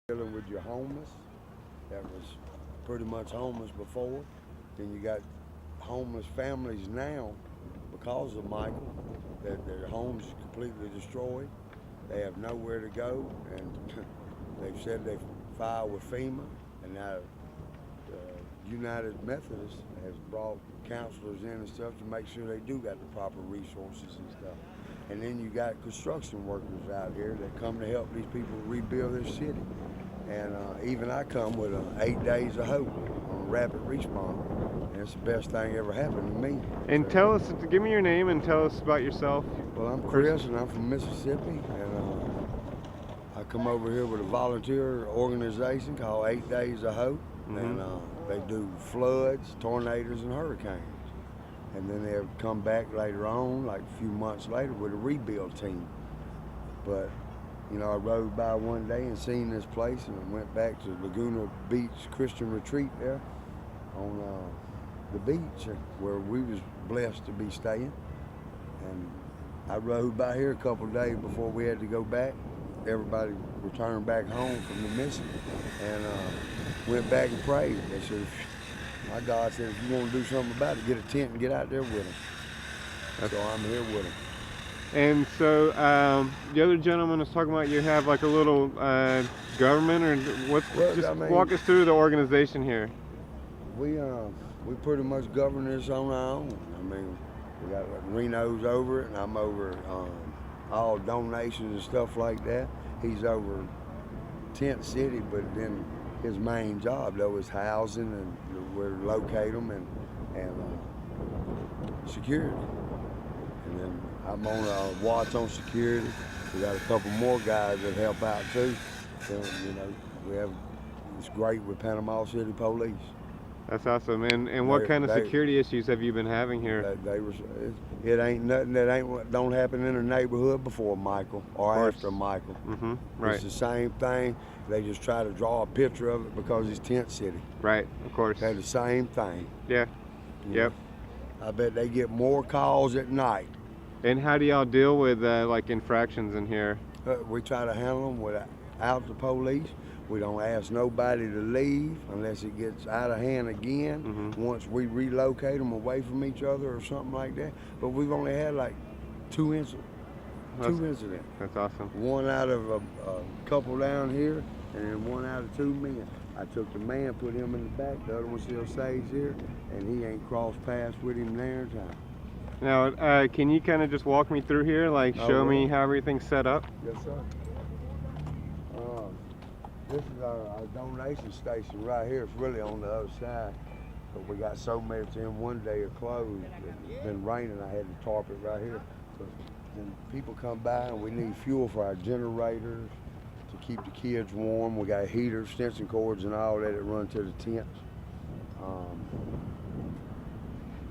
dealing with your homeless that was pretty much homeless before. Then you got homeless families now because of Michael, that their homes completely destroyed. They have nowhere to go, and they've said they've filed with FEMA, and now United Methodist has brought counselors in and stuff to make sure they do got the proper resources and stuff. And then you got construction workers out here that come to help these people rebuild their city. And even I come with 8 days of hope on rapid response. And it's the best thing ever happened to me. And So, tell us, give me your name and tell us about yourself. well, I'm Chris, and I'm from Mississippi. And I come over here with a volunteer organization called 8 Days of Hope. And they do floods, tornadoes, and hurricanes. And then they'll come back later on, like a few months later, with a rebuild team. But, you know, I rode by one day and seen this place, and I went back to Laguna Beach Christian Retreat there on the beach where we was blessed to be staying. And I rode by here a couple of days before we had to go back. Everybody returned back home from the mission, and went back and prayed. They said, my God said, if you want to do something about it, get a tent and get out there with them. So I'm here with them. And so the other gentleman was talking about you have like a little government, or what's, walk us through the organization here. We pretty much govern this on our own. I mean, we got Reno's over it, and I'm over all donations and stuff like that. He's over Tent City, but then his main job though is housing and where to locate them and security. And then I'm on watch on security. We got a couple more guys that help out too. So, you know, it's great with Panama City Police. That's awesome. And what kind of security issues have you been having here? It ain't nothing that don't happen in a neighborhood before Michael or after Michael. Right. It's the same thing. They just try to draw a picture of it because it's Tent City. Right, of course. They're the same thing. Yeah. Yep. I bet they get more calls at night. And how do y'all deal with like infractions in here? We try to handle them without the police. We don't ask nobody to leave unless it gets out of hand again. Once we relocate them away from each other or something like that. But we've only had like two incidents. That's awesome. One out of a couple down here, and then one out of two men. I took the man, put him in the back. The other one still stays here, and he ain't crossed paths with him there time. Now, can you kind of just walk me through here, like show me how everything's set up? Yes, sir. This is our donation station right here. It's really on the other side. But we got so many in one day are closed. It's been raining. I had to tarp it right here. But then people come by and we need fuel for our generators to keep the kids warm. We got heaters, extension cords, and all that run to the tents.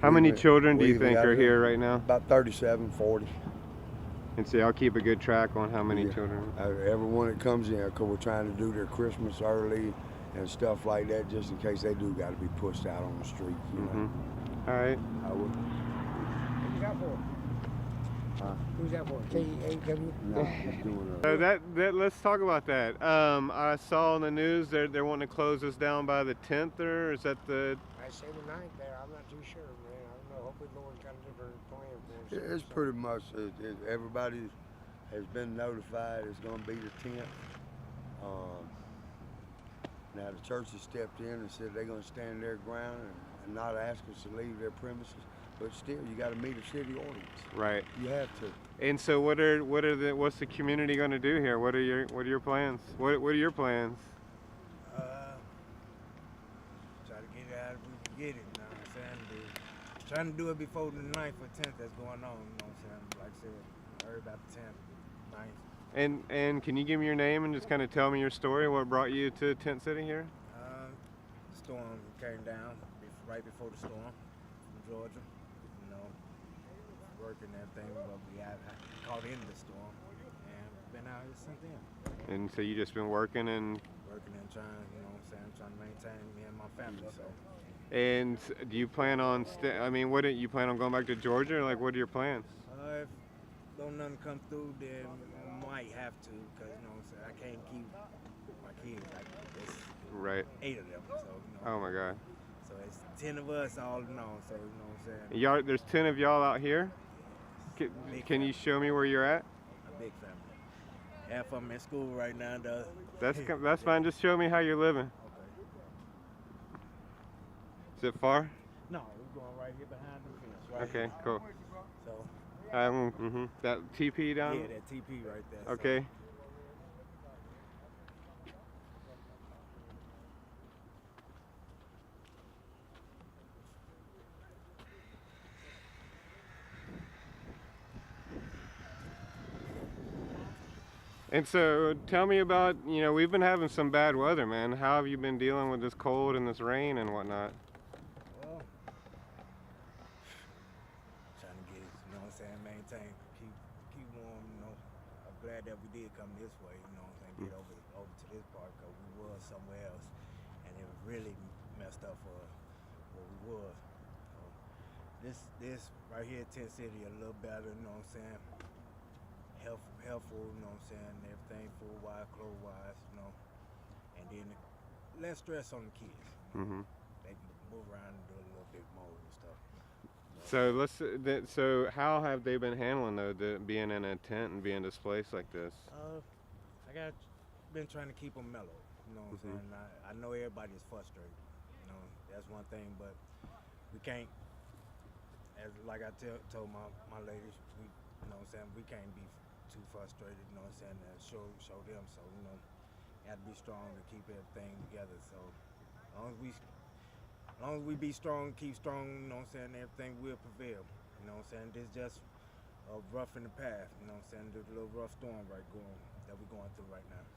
How many children do you think are here right now? About 37, 40. And so I'll keep a good track on how many children. Everyone that comes in, because we're trying to do their Christmas early and stuff like that, just in case they do got to be pushed out on the street. You know? All right. Who's that for? Who's that for? KAW? No, just doing So let's talk about that. I saw on the news they're wanting to close us down by the 10th, or is that the? I say the 9th there. I'm not too sure, man. I don't know. Hopefully, Lord's got a different plan for us. It's pretty much, everybody has been notified it's going to be the 10th. Now the church has stepped in and said they're going to stand their ground and not ask us to leave their premises. But still, you got to meet a city ordinance. Right. You have to. And so, what's the community going to do here? What are your plans? What are your plans? Try to get it out if we can get it. You know what I'm saying? Trying to do it before the 9th or 10th that's going on. You know what I'm saying? Like I said, I heard about the 10th, 9th. And can you give me your name and just kind of tell me your story? What brought you to Tent City here? The storm came down right before the storm from Georgia. You know, working and everything, but we got caught in the storm and been out here since then. And so you just been working and trying, you know what I'm saying, trying to maintain me and my family. So. And do you plan on what do you plan on going back to Georgia, or like what are your plans? If don't nothing come through, then I might have to, because, you know what I'm saying, I can't keep my kids, like, it's Right. 8 of them, so, you know. Oh my God. So it's 10 of us all in all, so, you know what I'm saying. Y'all, there's 10 of y'all out here. Yes. Can you show me where you're at? A big family. Half of them in school right now. That's fine. Just show me how you're living. Okay. Is it far? No, we're going right here behind the fence, right Okay, here. cool. So, That TP down? yeah, that TP right there. Okay. So. And so tell me about, we've been having some bad weather, man. How have you been dealing with this cold and this rain and whatnot? Well, trying to get, you know what I'm saying, maintain, keep warm, you know. I'm glad that we did come this way, you know what I'm saying, get over to this part, because we was somewhere else, and it really messed up for where we was. So this right here, Tent City, a little better, you know what I'm saying. Helpful, you know what I'm saying, everything food-wise, clothes-wise, you know, and then less stress on the kids. They can move around and do a little bit more and stuff. So how have they been handling though, being in a tent and being displaced like this? Been trying to keep them mellow, you know what I'm saying. I know everybody's frustrated, you know, that's one thing, but we can't, like I told my ladies, you know what I'm saying, we can't be too frustrated, you know what I'm saying, and show them, so, you know, have to be strong to keep everything together. So as long as we be strong, keep strong, you know what I'm saying, everything will prevail, you know what I'm saying. This just a rough in the path, you know what I'm saying, there's a little rough storm that we're going through right now.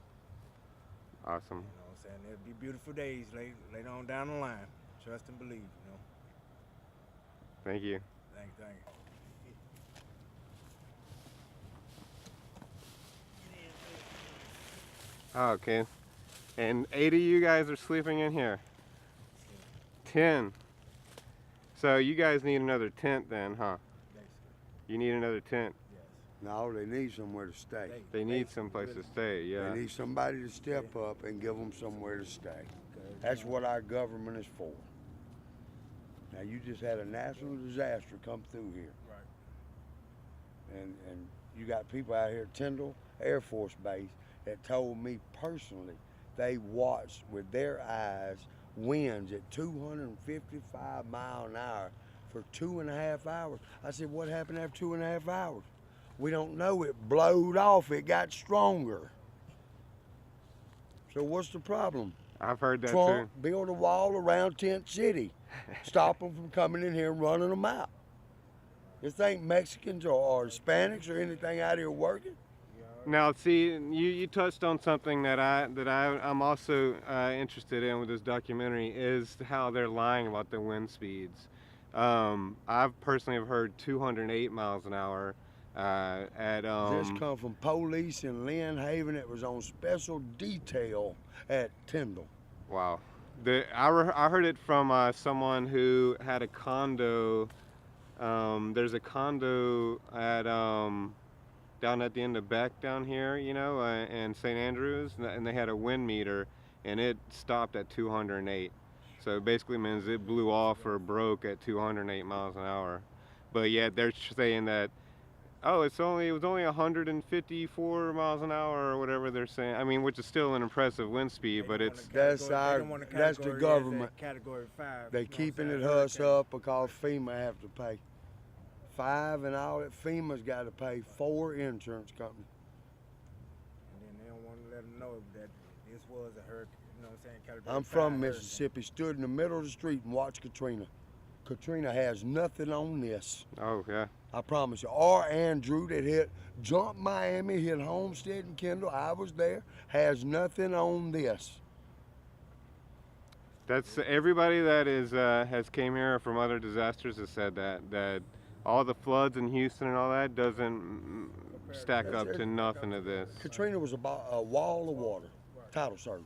Awesome. You know what I'm saying, there'll be beautiful days later on down the line. Trust and believe, you know. Thank you. Thank you. Oh, okay. And 8 of you guys are sleeping in here? 10. So you guys need another tent then, huh? Basically. You need another tent. Yes. No, they need somewhere to stay. They need someplace to stay, yeah. They need somebody to step up and give them somewhere to stay. That's what our government is for. Now, you just had a national disaster come through here. Right. And you got people out here at Tyndall Air Force Base that told me personally they watched with their eyes winds at 255 miles an hour for 2.5 hours. I said, what happened after 2.5 hours? We don't know. It blowed off. It got stronger. So what's the problem? I've heard that Trump too. built a wall around Tent City. Stop them from coming in here and running them out. This ain't Mexicans or Hispanics or anything out here working. Now, see, you touched on something that I'm also interested in with this documentary, is how they're lying about the wind speeds. I've personally have heard 208 miles an hour at. This come from police in Lynn Haven. It was on special detail at Tyndall. Wow. I heard it from someone who had a condo. There's a condo at down at the end of Beck down here, and St. Andrews, and they had a wind meter, and it stopped at 208. So it basically means it blew off or broke at 208 miles an hour. But yet they're saying that, oh, it was only 154 miles an hour or whatever they're saying. I mean, which is still an impressive wind speed, but it's that's the government. Category 5. They keeping it hush up because FEMA have to pay 5, and all that FEMA's got to pay 4 insurance companies. And then they don't want to let them know that this was a hurricane. You know what I'm saying? Category I'm 5 from hurricane. Mississippi. Stood in the middle of the street and watched Katrina. Katrina has nothing on this. Oh yeah. I promise you. Or Andrew that jumped Miami, hit Homestead and Kendall. I was there. Has nothing on this. That's everybody that has came here from other disasters has said that all the floods in Houston and all that doesn't stack up to nothing of this. Katrina was about a wall of water. Tidal surge.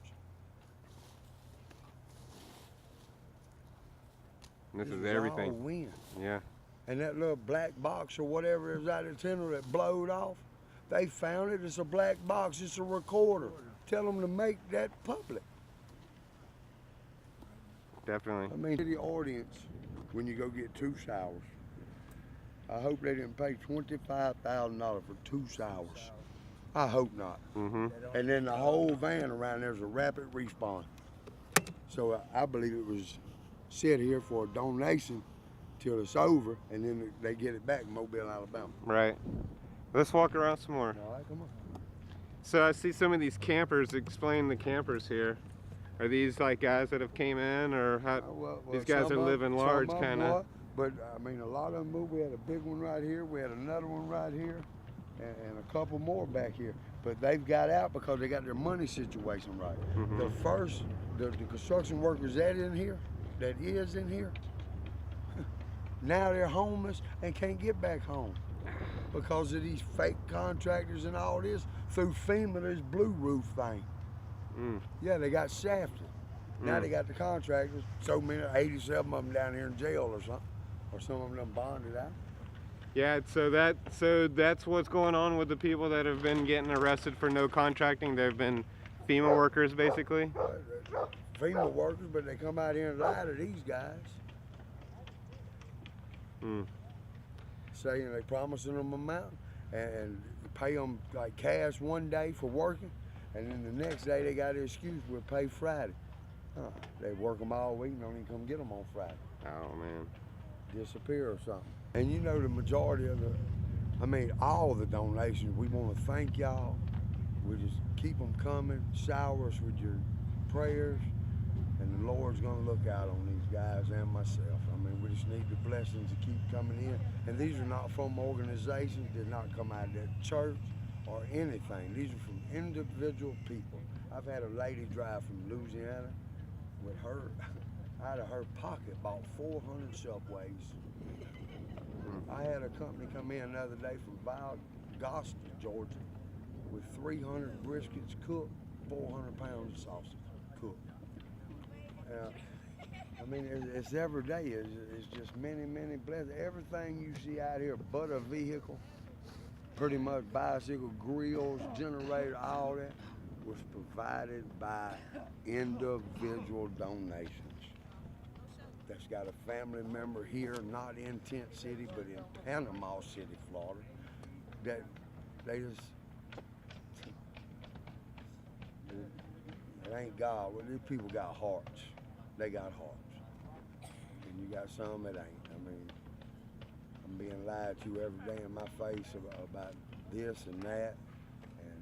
And this is was everything. all wind. Yeah. And that little black box or whatever is out of the tender that blowed off, they found it. It's a black box. It's a recorder. Tell them to make that public. Definitely. I mean, the audience, when you go get 2 showers, I hope they didn't pay $25,000 for 2 showers. I hope not. Mm-hmm. And then the whole van around there's a rapid response. So I believe it was set here for a donation till it's over, and then they get it back in Mobile, Alabama. Right. Let's walk around some more. All right, come on. So I see some of these campers. Explain the campers here. Are these like guys that have came in, or how? These guys are living large, kind of. But I mean, a lot of them moved. We had a big one right here. We had another one right here, and a couple more back here. But they've got out because they got their money situation right. Mm-hmm. The construction workers that is in here, now they're homeless and can't get back home because of these fake contractors and all this through FEMA, this blue roof thing. Mm. Yeah, they got shafted. Now they got the contractors, so many, 87 of them down here in jail or something, or some of them bonded out. Yeah, so that's what's going on with the people that have been getting arrested for no contracting. They've been FEMA workers, basically. FEMA workers, but they come out here and lie to these guys. Mm. Saying they promising them a mountain and pay them like cash one day for working, and then the next day they got an excuse, we'll pay Friday. They work them all week and don't even come get them on Friday. Oh man. Disappear or something. And you know the majority of all the donations, we want to thank y'all. We just keep them coming, shower us with your prayers, and the Lord's gonna look out on these guys and myself. I mean, we just need the blessings to keep coming in. And these are not from organizations, did not come out of that church or anything. These are from individual people. I've had a lady drive from Louisiana with her, out of her pocket, bought 400 Subways. I had a company come in the other day from Valdosta, Georgia, with 300 briskets cooked, 400 pounds of sausage cooked. I mean, it's every day. It's just many, many blessings. Everything you see out here, but a vehicle, pretty much bicycle, grills, generator, all that, was provided by individual donations. That's got a family member here, not in Tent City, but in Panama City, Florida, that they just, it ain't God. Well, these people got hearts. They got hearts. And you got some that ain't. I mean, I'm being lied to every day in my face about this and that. And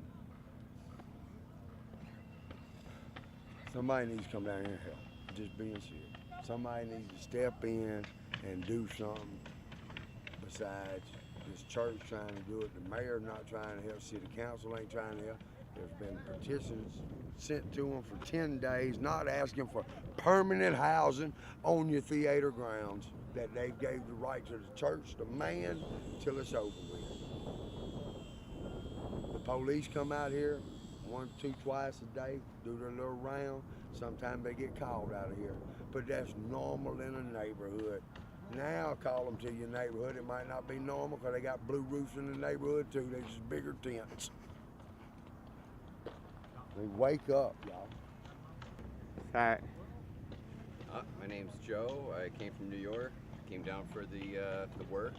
somebody needs to come down here and help. Just being serious. Somebody needs to step in and do something besides this church trying to do it. The mayor's not trying to help. City council ain't trying to help. There's been petitions sent to them for 10 days, not asking for permanent housing on your theater grounds that they gave the right to the church to man till it's over with. The police come out here twice a day, do their little round. Sometimes they get called out of here, but that's normal in a neighborhood. Now call them to your neighborhood. It might not be normal because they got blue roofs in the neighborhood too. They're just bigger tents. They wake up, y'all. Hi. My name's Joe. I came from New York. Came down for the work,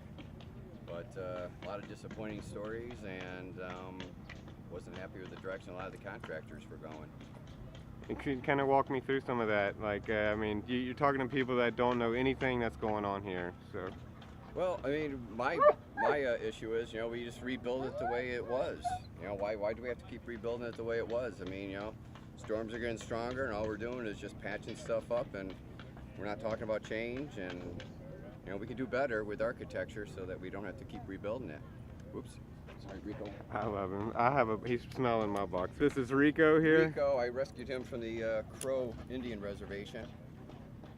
but a lot of disappointing stories, and wasn't happy with the direction a lot of the contractors were going. And could you kind of walk me through some of that? Like, I mean, you're talking to people that don't know anything that's going on here, so. Well, I mean, my issue is, we just rebuild it the way it was. Why do we have to keep rebuilding it the way it was? I mean, storms are getting stronger, and all we're doing is just patching stuff up, and we're not talking about change, and we can do better with architecture so that we don't have to keep rebuilding it. Oops. Sorry, Rico. I love him. He's smelling my box. This is Rico here. Rico, I rescued him from the Crow Indian Reservation.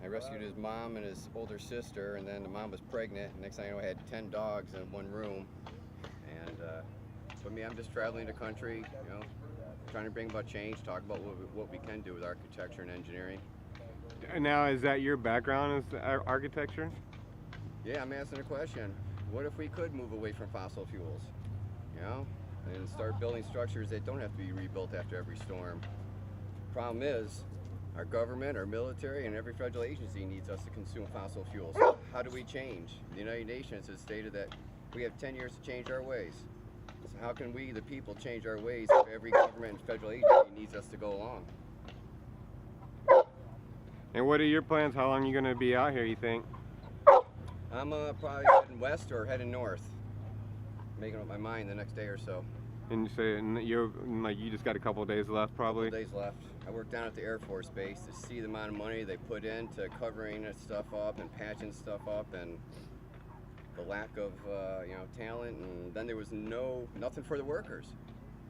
I rescued his mom and his older sister, and then the mom was pregnant. And next thing I know, I had 10 dogs in one room. And for me, I'm just traveling the country, trying to bring about change, talk about what we can do with architecture and engineering. Now, is that your background, is architecture? Yeah, I'm asking a question. What if we could move away from fossil fuels, you know, and start building structures that don't have to be rebuilt after every storm? Problem is, our government, our military, and every federal agency needs us to consume fossil fuels. How do we change? The United Nations has stated that we have 10 years to change our ways. So how can we, the people, change our ways if every government and federal agency needs us to go along? And what are your plans? How long are you going to be out here, you think? I'm probably heading west or heading north. Making up my mind the next day or so. And you say you're like you just got a couple of days left, probably. Couple days left. I work down at the Air Force Base to see the amount of money they put into covering this stuff up and patching stuff up, and the lack of talent. And then there was nothing for the workers.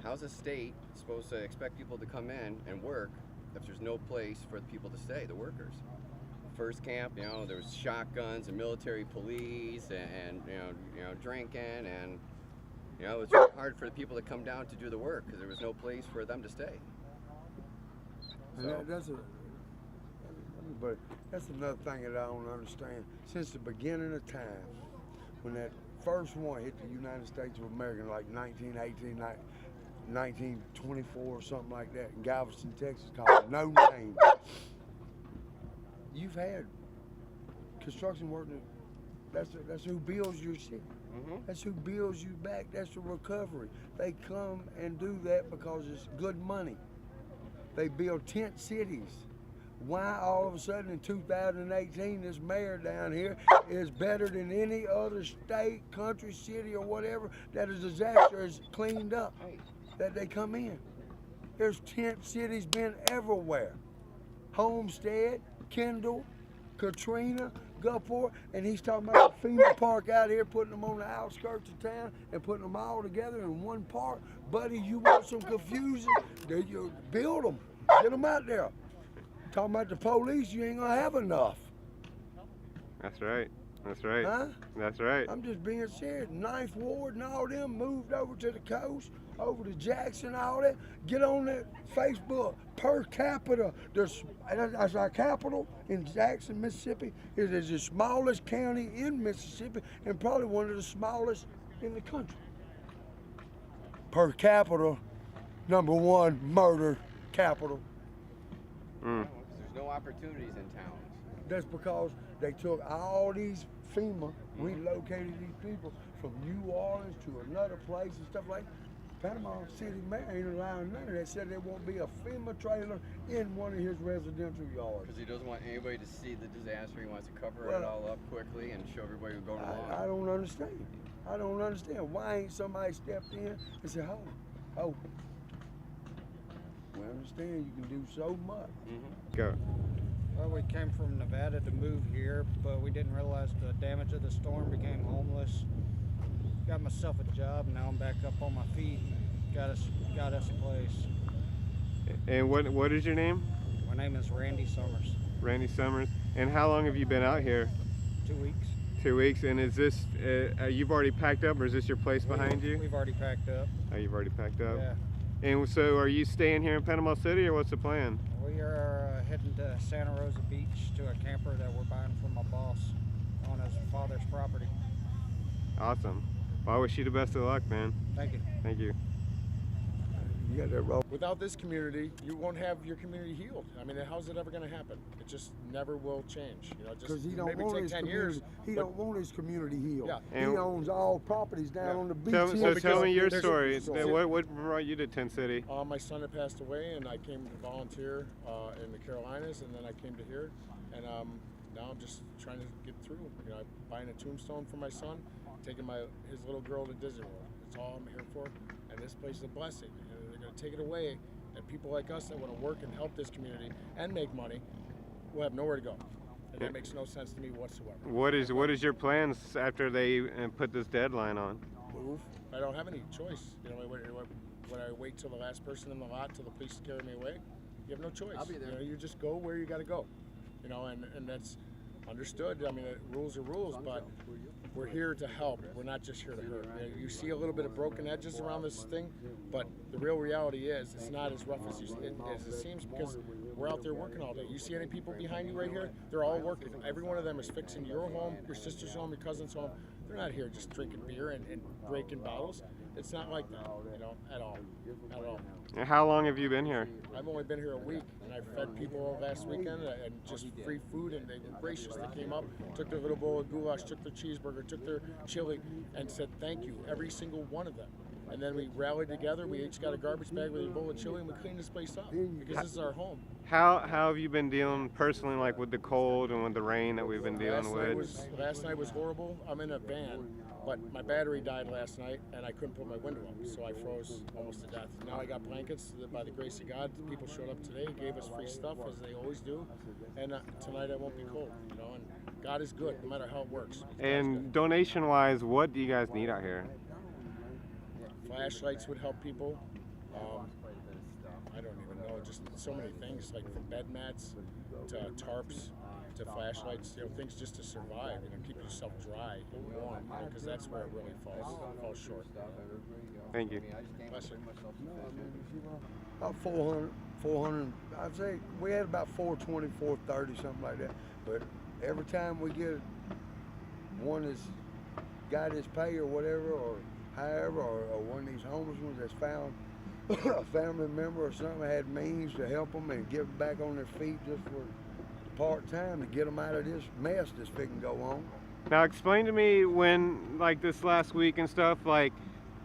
How's the state supposed to expect people to come in and work if there's no place for the people to stay, the workers? First camp, there was shotguns and military police and drinking, and it was really hard for the people to come down to do the work because there was no place for them to stay. And but that's another thing that I don't understand. Since the beginning of time, when that first one hit the United States of America, like 1918, 1924 or something like that, in Galveston, Texas, called No Name. You've had construction workers. That's who builds your city. Mm-hmm. That's who builds you back. That's the recovery. They come and do that because it's good money. They build tent cities. Why all of a sudden in 2018 this mayor down here is better than any other state, country, city, or whatever that a disaster is cleaned up, that they come in? There's tent cities been everywhere. Homestead, Kendall, Katrina, Gulfport, and he's talking about the FEMA park out here, putting them on the outskirts of town and putting them all together in one park. Buddy, you want some confusion? You build them, get them out there. Talking about the police, you ain't gonna have enough. That's right. That's right. Huh? That's right. I'm just being serious. Ninth Ward and all them moved over to the coast, over to Jackson, all that. Get on that Facebook. Per capita, that's our capital in Jackson, Mississippi. It is the smallest county in Mississippi and probably one of the smallest in the country. Per capita, #1 murder capital. Mm. There's no opportunities in towns. That's because they took all these FEMA, relocated these people from New Orleans to another place and stuff like that. Panama City Mayor ain't allowing none of that. Said there won't be a FEMA trailer in one of his residential yards. Because he doesn't want anybody to see the disaster. He wants to cover it all up quickly and show everybody what's going on. I don't understand. I don't understand. Why ain't somebody stepped in and said, oh, we understand you can do so much. Mm-hmm. Go. Well, we came from Nevada to move here, but we didn't realize the damage of the storm. Became homeless. Got myself a job. Now I'm back up on my feet. Got us a place. And what is your name? My name is Randy Summers. Randy Summers. And how long have you been out here? 2 weeks. 2 weeks. And is this you've already packed up, or is this your place behind you? We've already packed up. Oh, you've already packed up. Yeah. And so, are you staying here in Panama City, or what's the plan? We are heading to Santa Rosa Beach to a camper that we're buying from my boss on his father's property. Awesome. Well, I wish you the best of luck, man. Thank you. Thank you. You got that wrong. Without this community, you won't have your community healed. I mean, how's it ever going to happen? It just never will change. Just Because he don't maybe want take his 10 community. years. He don't want his community healed. Yeah. He And- owns all properties down on the beach. So, here. tell me your there's- story. there's- What brought you to Tent City? My son had passed away, and I came to volunteer in the Carolinas, and then I came to here, and now I'm just trying to get through. I'm buying a tombstone for my son, taking his little girl to Disney World. That's all I'm here for, and this place is a blessing. And they're going to take it away, and people like us that want to work and help this community and make money will have nowhere to go. And that makes no sense to me whatsoever. What is your plans after they put this deadline on? Move. I don't have any choice. Would I wait till the last person in the lot till the police carry me away? You have no choice. I'll be there. You just go where you got to go. And that's understood. I mean, rules are rules, but we're here to help. We're not just here to hurt. You see a little bit of broken edges around this thing, but the real reality is it's not as rough as it seems, because we're out there working all day. You see any people behind you right here? They're all working. Every one of them is fixing your home, your sister's home, your cousin's home. They're not here just drinking beer and breaking bottles. It's not like that, at all. Not at all. And how long have you been here? I've only been here a week, and I fed people last weekend and just free food, and they were gracious. They came up, took their little bowl of goulash, took their cheeseburger, took their chili, and said thank you, every single one of them. And then we rallied together. We each got a garbage bag with a bowl of chili, and we cleaned this place up because this is our home. How have you been dealing personally, like with the cold and with the rain that we've been dealing with? Last night was horrible. I'm in a van, but my battery died last night, and I couldn't put my window up, so I froze almost to death. Now I got blankets. By the grace of God, people showed up today, gave us free stuff as they always do, and tonight I won't be cold. And God is good, no matter how it works. And donation-wise, what do you guys need out here? Flashlights would help people. I don't even know, just so many things, like from bed mats to tarps to flashlights, things just to survive, keep yourself dry and warm, because that's where it really falls short. Thank you. Bless you. About 400, I'd say we had about 420, 430, something like that. But every time we get one that's got his pay or whatever, or however, or one of these homeless ones that's found a family member or something had means to help them and get them back on their feet just for part-time to get them out of this mess that's fixing to go on. Now explain to me, when, like this last week and stuff, like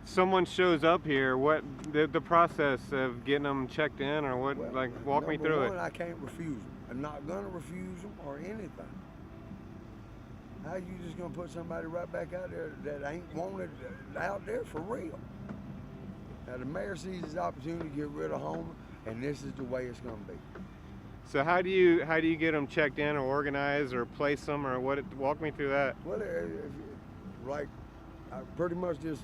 someone shows up here, what the process of getting them checked in, or what, like walk me through Number one, it. I can't refuse them. I'm not gonna refuse them or anything. How you just gonna put somebody right back out there that ain't wanted out there for real? Now the mayor sees his opportunity to get rid of homeless, and this is the way it's gonna be. So how do you get them checked in or organized or place them, or what? Walk me through that. Well, like pretty much this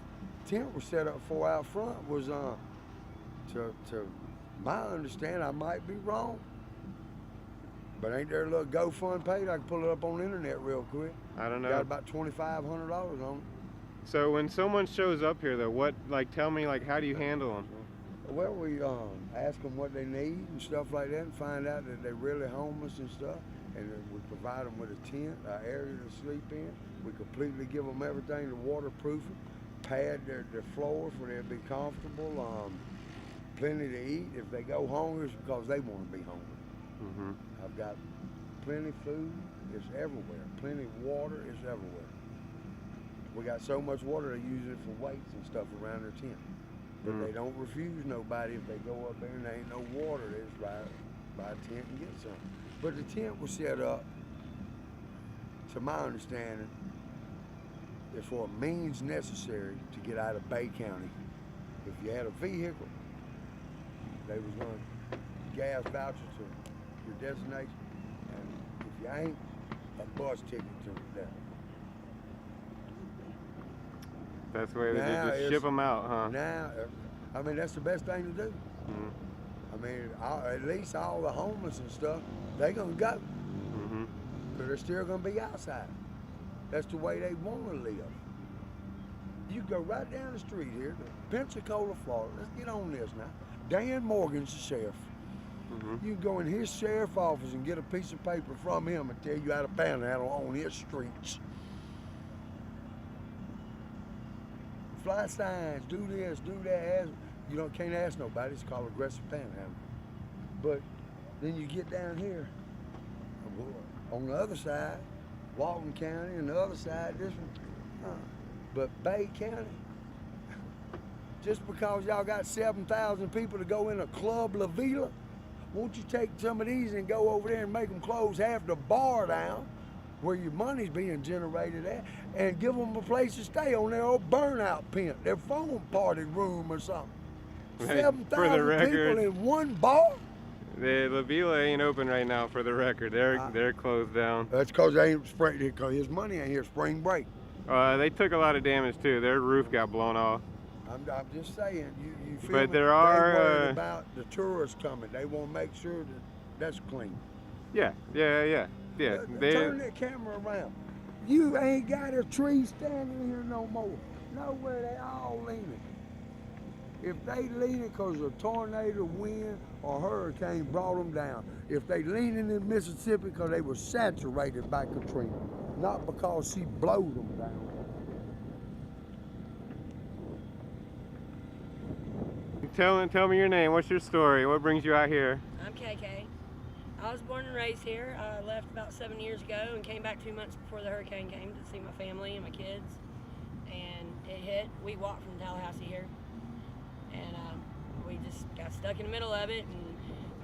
tent was set up for out front was to my understanding, I might be wrong, but ain't there a little GoFund page? I can pull it up on the internet real quick. I don't know. Got about $2,500 on it. So when someone shows up here, though, what, like, tell me, like, how do you handle them? Well, we ask them what they need and stuff like that, and find out that they're really homeless and stuff, and then we provide them with a tent, an area to sleep in. We completely give them everything to waterproof it, pad their floors where they'll be comfortable, plenty to eat. If they go hungry, it's because they want to be hungry. Mm-hmm. I've got plenty of food, it's everywhere. Plenty of water, it's everywhere. We got so much water, they use it for weights and stuff around their tent. But they don't refuse nobody if they go up there and there ain't no water. They just buy a tent and get some. But the tent was set up, to my understanding, is for a means necessary to get out of Bay County. If you had a vehicle, they was going to gas voucher to your destination, and if you ain't, a bus ticket to that. That's the way they just ship them out, huh? Now, I mean, that's the best thing to do. Mm-hmm. I mean, at least all the homeless and stuff, they gonna go. Mm-hmm. But they're still gonna be outside. That's the way they want to live. You go right down the street here to Pensacola, Florida. Let's get on this now. Dan Morgan's the sheriff. Mm-hmm. You can go in his sheriff office and get a piece of paper from him and tell you how to panhandle on his streets. Fly signs, do this, do that. You can't ask nobody. It's called aggressive panhandling. But then you get down here, on the other side, Walton County, and the other side, this one. But Bay County, just because y'all got 7,000 people to go in a Club La Vila, won't you take some of these and go over there and make them close half the bar down, where your money's being generated at, and give them a place to stay on their old burnout tent, their phone party room or something. Right. 7,000 people in one bar? The La Vila ain't open right now, for the record. They're closed down. That's because they ain't because his money ain't here spring break. They took a lot of damage too. Their roof got blown off. I'm just saying, you feel But me? there are, They worried about the tourists coming. They want to make sure that that's clean. Yeah. Turn that camera around. You ain't got a tree standing here no more. Nowhere, they all leaning. If they leaning because a tornado, wind, or hurricane brought them down. If they leaning in Mississippi because they were saturated by Katrina, not because she blowed them down. Tell me your name. What's your story? What brings you out here? I'm KK. I was born and raised here. I left about 7 years ago and came back 2 months before the hurricane came to see my family and my kids. And it hit. We walked from Tallahassee here. And we just got stuck in the middle of it. And,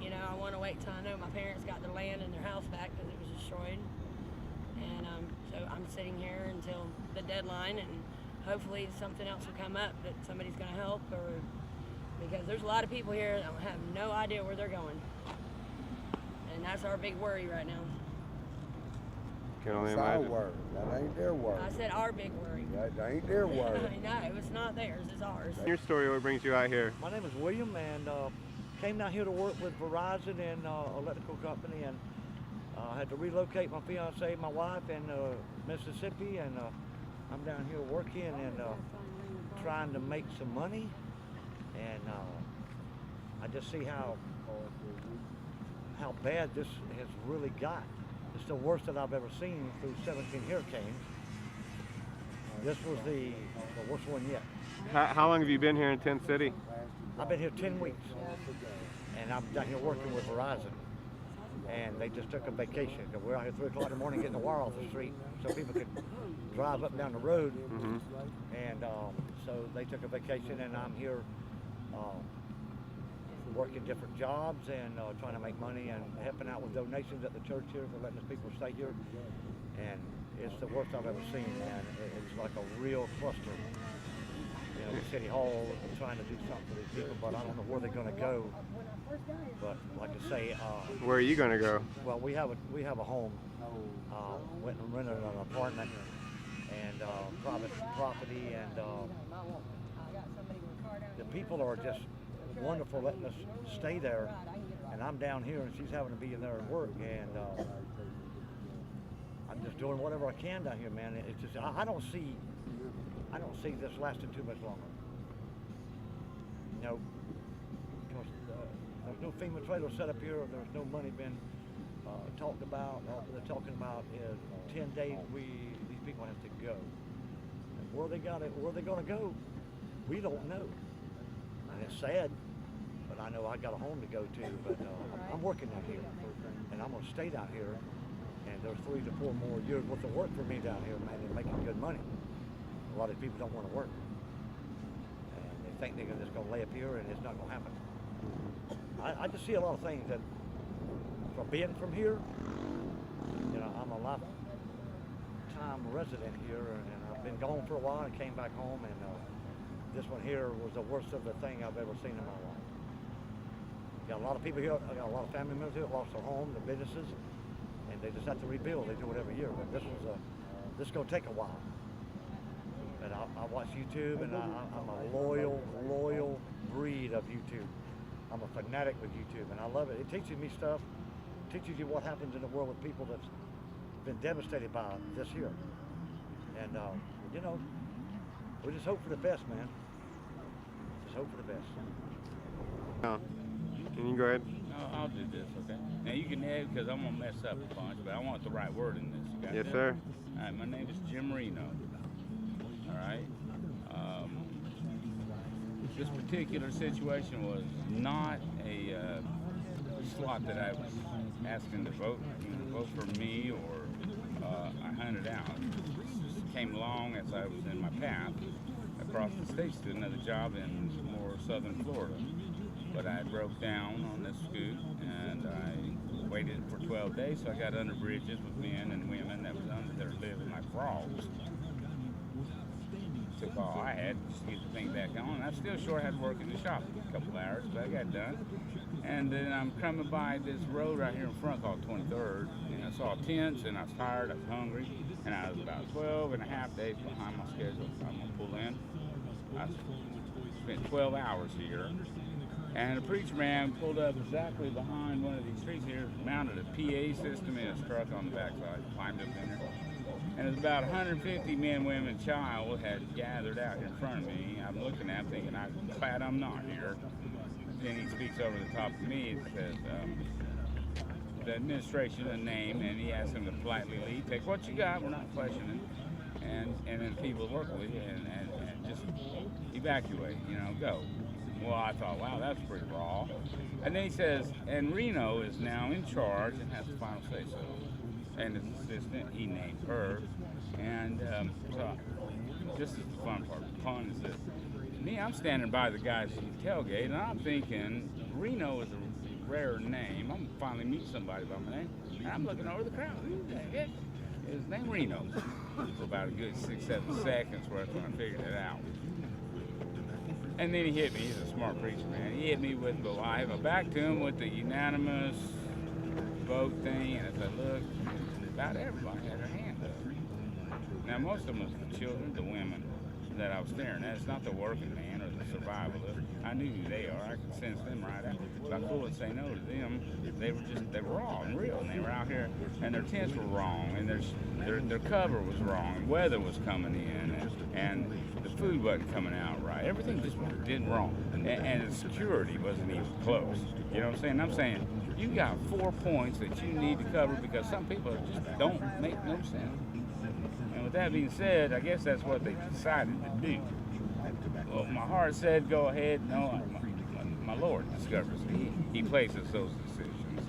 you know, I want to wait till I know my parents got their land and their house back because it was destroyed. And so I'm sitting here until the deadline, and hopefully something else will come up that somebody's going to help, or because there's a lot of people here that have no idea where they're going. And that's our big worry right now. Can only That's our imagine. worry. That ain't their worry. I said our big worry. That ain't their worry. No, it's not theirs, it's ours. Your story. What brings you out here? My name is William, and came down here to work with Verizon and electrical company, and had to relocate my fiance, my wife, in Mississippi, and I'm down here working and trying to make some money, and I just see how bad this has really got. It's the worst that I've ever seen through 17 hurricanes. This was the worst one yet. How long have you been here in Tent City? I've been here 10 weeks, and I'm down here working with Verizon. And they just took a vacation. We're out here 3 o'clock in the morning getting the wire off the street so people could drive up and down the road. Mm-hmm. And so they took a vacation, and I'm here working different jobs and trying to make money and helping out with donations at the church here for letting us people stay here. And it's the worst I've ever seen, man. It's like a real cluster. You know, the City Hall trying to do something for these people, but I don't know where they're going to go. But like I say, Where are you gonna go? well, we have a home. Went and rented an apartment and private property, and the people are just wonderful letting us stay there. And I'm down here, and she's having to be in there at work, and I'm just doing whatever I can down here, man. It's just I don't see this lasting too much longer. You know, because there's no FEMA trailer set up here. There's no money being talked about. All they're talking about is 10 days these people have to go. And where they gonna go, we don't know. And it's sad, but I know I got a home to go to. But I'm working down here, and I'm gonna stay down here. And there's 3 to 4 more years worth of work for me down here, man. They're making good money. A lot of people don't want to work, and they think they're just gonna lay up here, and it's not gonna happen. I just see a lot of things that, from being from here, you know, I'm a lifetime resident here, and I've been gone for a while and came back home, and this one here was the worst of the thing I've ever seen in my life. Got a lot of people here, I got a lot of family members here that lost their home, their businesses, and they just have to rebuild. They do it every year, but this is gonna take a while. And I watch YouTube, and I'm a loyal breed of YouTube. I'm a fanatic with YouTube, and I love it. It teaches me stuff. It teaches you what happens in the world with people that's been devastated by this here. And, you know, we just hope for the best, man. Just hope for the best. Can you go ahead? I'll do this, okay? Now you can add, because I'm going to mess up a bunch, but I want the right word in this. You got Yes, that? sir. All right, my name is Jim Reno. All right? This particular situation was not a slot that I was asking to vote for me, or I hunted out. It just came along as I was in my path across the states to another job in more southern Florida. But I broke down on this scoot, and I waited for 12 days, so I got under bridges with men and women that was under there living like frogs. Took all I had just to get the thing back on. I still sure had to work in the shop a couple hours, but I got done. And then I'm coming by this road right here in front called 23rd, and I saw tents, and I was tired, I was hungry, and I was about 12 and a half days behind my schedule. So I'm gonna pull in. I spent 12 hours here, and a preacher man pulled up exactly behind one of these trees here, mounted a PA system in his truck on the backside, climbed up in there, And there's about 150 men, women, child had gathered out in front of me. I'm looking at them thinking, I'm glad I'm not here. Then he speaks over the top of me and says, the administration, a name, and he asks him to politely leave. Take what you got, we're not questioning. And then people work with you and just evacuate, go. Well, I thought, wow, that's pretty raw. And then he says, and Reno is now in charge and has the final say so. And his assistant, he named her. And so this is the fun part. The fun is this. Me, I'm standing by the guy's tailgate, and I'm thinking, Reno is a rare name. I'm gonna finally meet somebody by my name. And I'm looking over the crowd. Who the heck is his name? Reno. For about a good 6-7 seconds where I was trying to figure that out. And then he hit me. He's a smart preacher, man. He hit me with, well, I have a back to him with the unanimous vote thing, and as I looked, about everybody had their hand up. Now, most of them was the children, the women that I was staring at. It's not the working man or the survivalist. I knew who they are. I could sense them right out. But I couldn't say no to them. They were raw and real, and they were out here, and their tents were wrong, and their cover was wrong, and weather was coming in, and the food wasn't coming out right. Everything just did wrong, and the security wasn't even close. You know what I'm saying? I'm saying you got 4 points that you need to cover because some people just don't make no sense. And with that being said, I guess that's what they decided to do. Well, my heart said, go ahead. No, my Lord discovers. He places those decisions.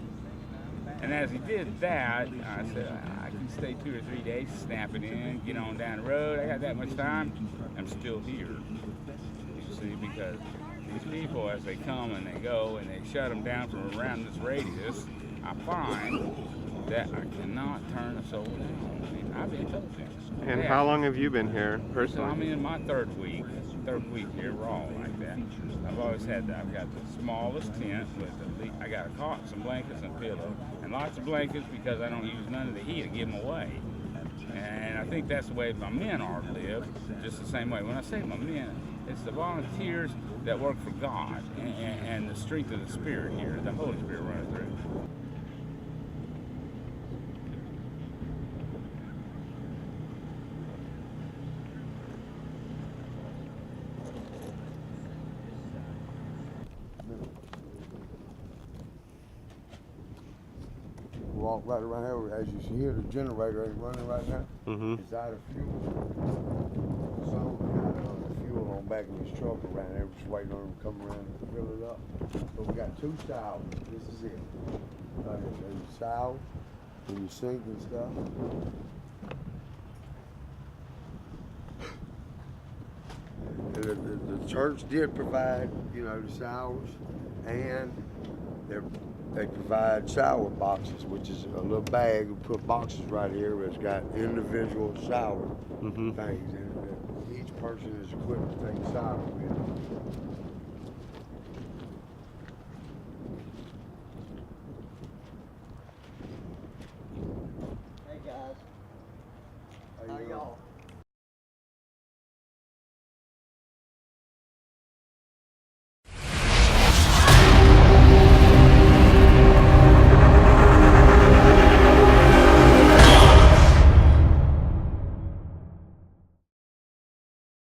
And as he did that, I said, I can stay 2 or 3 days, snap it in, get on down the road. I got that much time. I'm still here. You see, because these people, as they come and they go and they shut them down from around this radius, I find that I cannot turn a soul down. I mean, I've been told that. And how long have you been here, So personally? I'm in my third week here, raw like that. I've always had that. I've got the smallest tent with I got a cot, some blankets and a pillow, and lots of blankets because I don't use none of the heat. I give them away. And I think that's the way my men are to live, just the same way. When I say my men, it's the volunteers that work for God and the strength of the Spirit here, the Holy Spirit running through. Walk right around here. As you see here, the generator ain't running right now. Mm-hmm. It's out of fuel. Some got fuel on back of his truck around there, just waiting on him to come around and fill it up. But we got 2 showers. This is it. There's a shower and your sink and stuff. And the church did provide, the showers, and they provide shower boxes, which is a little bag. We put boxes right here that's got individual shower things, and each person is equipped to take a shower with. Hey guys, how y'all?